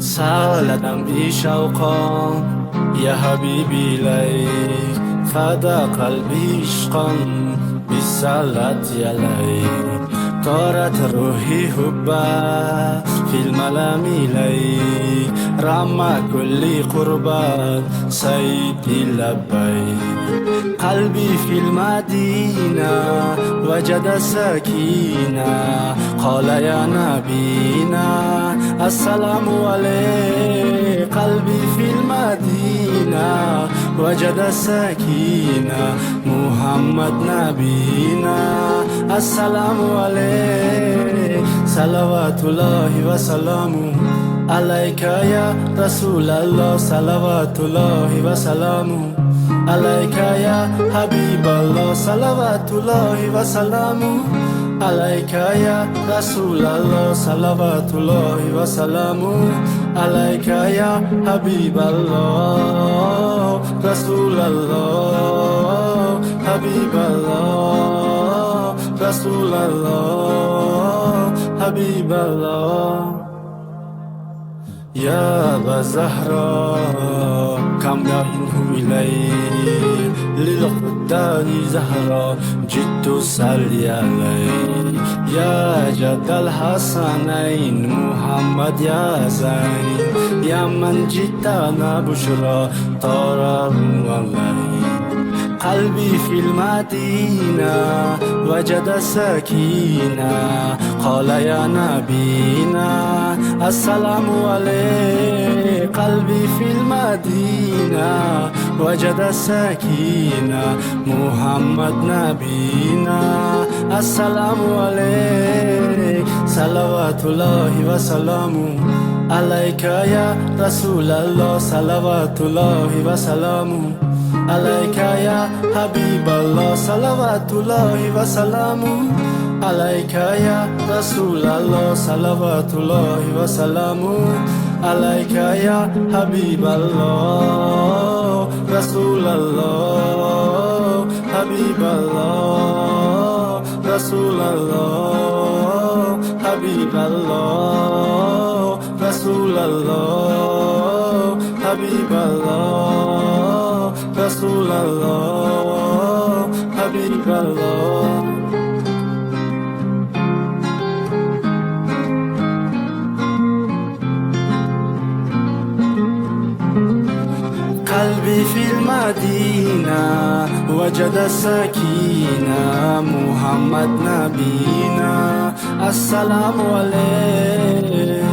سالدم بشوقا يا حبيبي ليك فدا قلبي عشقا بالصلاة عليك طارت روحي حبا في الملام إليك رمى كل قربات سيدي لبيك قلبي في المدينة وجد سكينة قال يا نبينا السلام عليك قلبي في المدينة وجد سكينة محمد نبينا السلام عليك صلوات الله وسلامه عليك يا رسول الله صلوات الله وسلامه عليك يا حبيب الله صلوات الله وسلامه عليك يا رسول الله صلوات الله وسلامه عليك يا حبيب الله رسول الله حبيب الله رسول الله حبيب الله يا أبا زهراء كم يعينه إلي للقدار زهراء جئت أصلي عليك يا جد الحسنين محمد يا زين يا من جئتنا بشرى طار عليك قلبي في المدينة وجد سكينة قال يا نبينا السلام عليك قلبي في المدينة وجد سكينة محمد نبينا السلام عليك صلوات الله وسلامه عليك يا رسول الله صلوات الله وسلامه عليك يا حبيب الله صلوات الله وسلامه عليك يا رسول الله صلوات الله وسلامه عليك يا حبيب الله رسول الله حبيب الله رسول الله حبيب الله رسول الله حبيب الله رسول الله حبيب الله قلبي في المدينة وجد سكينة محمد نبينا السلام عليك